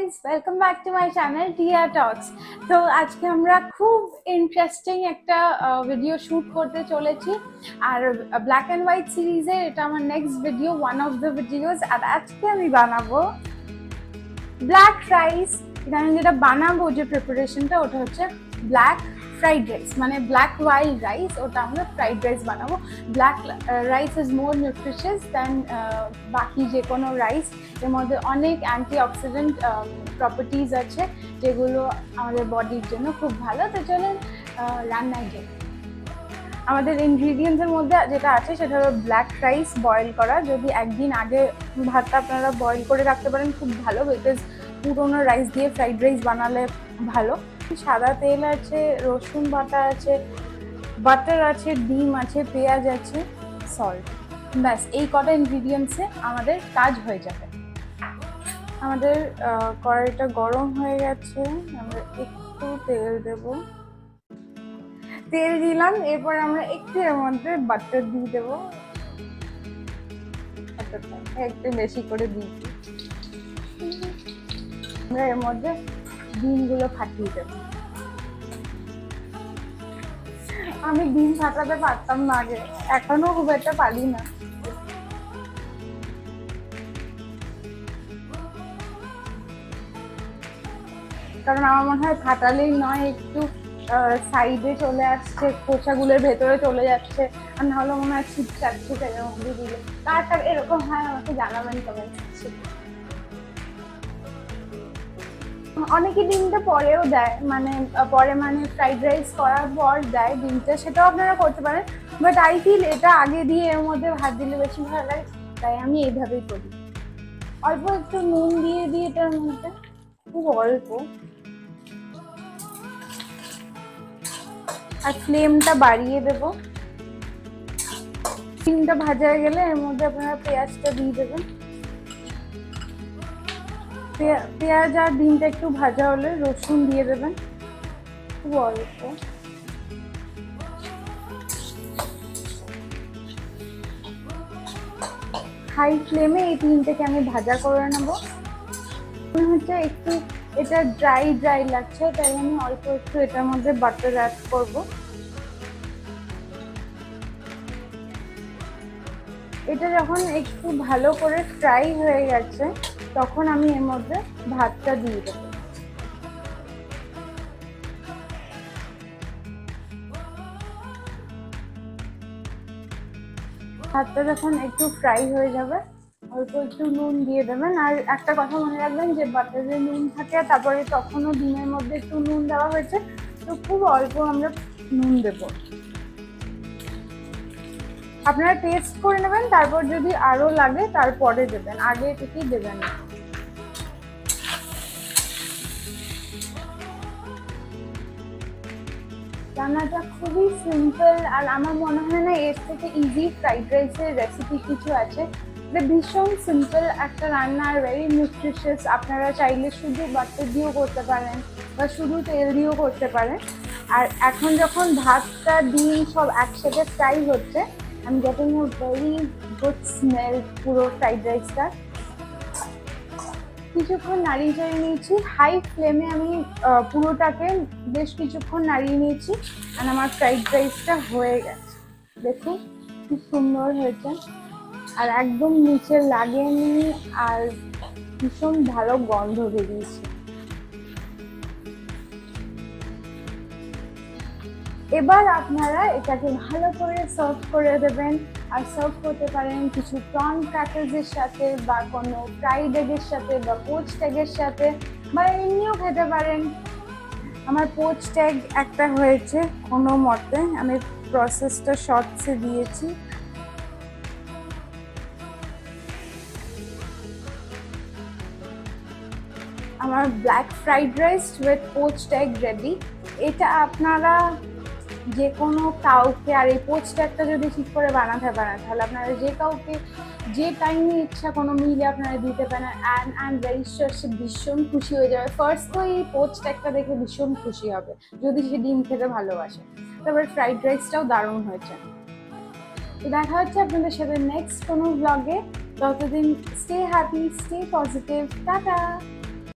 guys, welcome back to my channel Tia Talks. তো আজকে আমরা খুব ইন্টারেস্টিং একটা ভিডিও শুট করতে চলেছি আর ব্ল্যাক এন্ড হোয়াইট সিরিজের এটা আমার next video, one of the videos. আর আজকে আমি বানাবো ব্ল্যাক রাইস। এখানে যেটা বানাবো যে প্রিপারেশনটা ওটা হচ্ছে ব্ল্যাক ফ্রাইড রাইস, মানে ব্ল্যাক ওয়াইল্ড রাইস, ওটা আমরা ফ্রাইড রাইস বানাবো। Black rice is more nutritious than বাকি যে কোনো রাইস। এর মধ্যে অনেক অ্যান্টিঅক্সিডেন্ট প্রপার্টিজ আছে যেগুলো আমাদের বডির জন্য খুব ভালো। তো চলুন রান্নায় যাই। আমাদের ইনগ্রিডিয়েন্টসের মধ্যে যেটা আছে সেটা হলো ব্ল্যাক রাইস বয়েল করা। যদি একদিন আগে ভাতটা আপনারা বয়েল করে রাখতে পারেন খুব ভালো, বিকজ পুরোনো রাইস দিয়ে ফ্রাইড রাইস বানালে ভালো। সাদা তেল আছে, রসুন বাটা আছে, বাটার আছে, ডিম আছে, পেঁয়াজ আছে, সল্ট, ব্যাস এই কটা ইনগ্রিডিয়েন্টসে আমাদের কাজ হয়ে যাবে। আমাদের কড়াইটা গরম হয়ে গেছে, আমরা একটু তেল দেব, তেল দিলাম, এরপর আমরা একটু এর মধ্যে বাটার দিয়ে দেবো, একটু বেশি করে দিয়েছি। আমরা এর মধ্যে ডিমগুলো ফাটিয়ে দেবো। আমি ডিম ফাটাতে পারতাম না আগে, এখনো খুব একটা পারি না। কারণ আমার মনে হয় ফাটালেই নয়, একটু সাইডে চলে আসছে, খোসাগুলোর ভেতরে চলে যাচ্ছে, আর নাহলে মনে হয় ছিটকাচ্ছে তেলের মধ্যে দিলে। কার এরকম হয় আমাকে জানাবেন কমেন্ট সেকশনে। অনেকে ডিমটা পরেও দেয়, মানে ফ্রাইড রাইস করার পর দেয় ডিমটা, সেটাও আপনারা করতে পারেন। বাট আই ফিল এটা আগে দিয়ে এর মধ্যে ভাত দিলে বেশি ভালো লাগে, তাই আমি এইভাবেই করি। অল্প একটু নুন দিয়ে দিই এটার মধ্যে, খুব অল্প, আর ফ্লেমটা বাড়িয়ে দেব। ডিমটা ভাজা হয়ে গেলে এর মধ্যে আপনারা পেঁয়াজটা দিয়ে দেবেন। পেঁয়াজ আর ডিমটা একটু ভাজা হলে রসুন দিয়ে দেবেন, খুব অল্প। হাই ফ্লেমে এই ডিমটাকে আমি ভাজা করে নেব। মনে হচ্ছে একটু এটা ড্রাই ড্রাই লাগছে, তাই আমি অল্প একটু এটার মধ্যে বাটার অ্যাড করব। এটা যখন একটু ভালো করে ফ্রাই হয়ে গেছে তখন আমি এর মধ্যে ভাতটা দিয়ে দেব। ভাতটা যখন একটু ফ্রাই হয়ে যাবে অল্প একটু নুন দিয়ে দেবেন। আর একটা কথা মনে রাখবেন যে বাটারে নুন থাকে, তারপরে তখনও ডিমের মধ্যে একটু নুন দেওয়া হয়েছে, তো খুব অল্প আমরা নুন দেব। আপনারা টেস্ট করে নেবেন, তারপর যদি আরো লাগে তারপরে দেবেন, আগে থেকেই দেবেন না। রান্নাটা খুবই সিম্পল, আর আমার মনে হয় না এর থেকে ইজি ফ্রাইড রাইসের রেসিপি কিছু আছে। এটা ভীষণ সিম্পল একটা রান্না আর ভেরি নিউট্রিশিয়াস। আপনারা চাইলে শুধু বাটার দিয়েও করতে পারেন বা শুধু তেল দিয়েও করতে পারেন। আর এখন যখন ভাতটা ডিম সব একসাথে ফ্রাই হচ্ছে, আমি getting a very good smell পুরো ফ্রাইড রাইসটা। কিছুক্ষণ নাড়িয়ে চাড়িয়ে নিয়েছি, হাই ফ্লেমে আমি পুরোটাকে বেশ কিছুক্ষণ নাড়িয়ে নিয়েছি, আর আমার ফ্রাইড রাইসটা হয়ে গেছে। দেখুন খুব সুন্দর হয়েছে, আর একদম নিচে লাগেনি, আর ভীষণ ভালো গন্ধ বেরিয়েছে। এবার আপনারা এটাকে ভালো করে সার্ভ করে দেবেন, আর সার্ভ করতে পারেন কিছু প্রন ক্র্যাকার্সের সাথে, বা কোনো ফ্রাইড এগের সাথে, বা পোচড এগের সাথে, বা এমনিও খেতে পারেন। আমার পোচড এগ একটা হয়েছে কোনো মতে, আমি প্রসেসটা শর্টসে দিয়েছি। আমার black fried rice with poached egg ready. এটা আপনারা যে কোনো কাউকে, আর এই পোচড একটা যদি ঠিক করে বানাতে পারেন তাহলে আপনারা যে কাউকে যে টাইমে ইচ্ছা কোনো মিলে আপনারা দিতে পারেন, অ্যান্ড ভেরি শিওর সে ভীষণ খুশি হয়ে যাবে। ফার্স্ট তো এই পোচড একটা দেখে ভীষণ খুশি হবে যদি সে ডিম খেতে ভালোবাসে। তারপরে ফ্রাইড রাইসটাও দারুণ হয়েছে। তো দেখা হচ্ছে আপনাদের সাথে নেক্সট কোনো ব্লগে। ততদিন stay happy, stay positive, tata.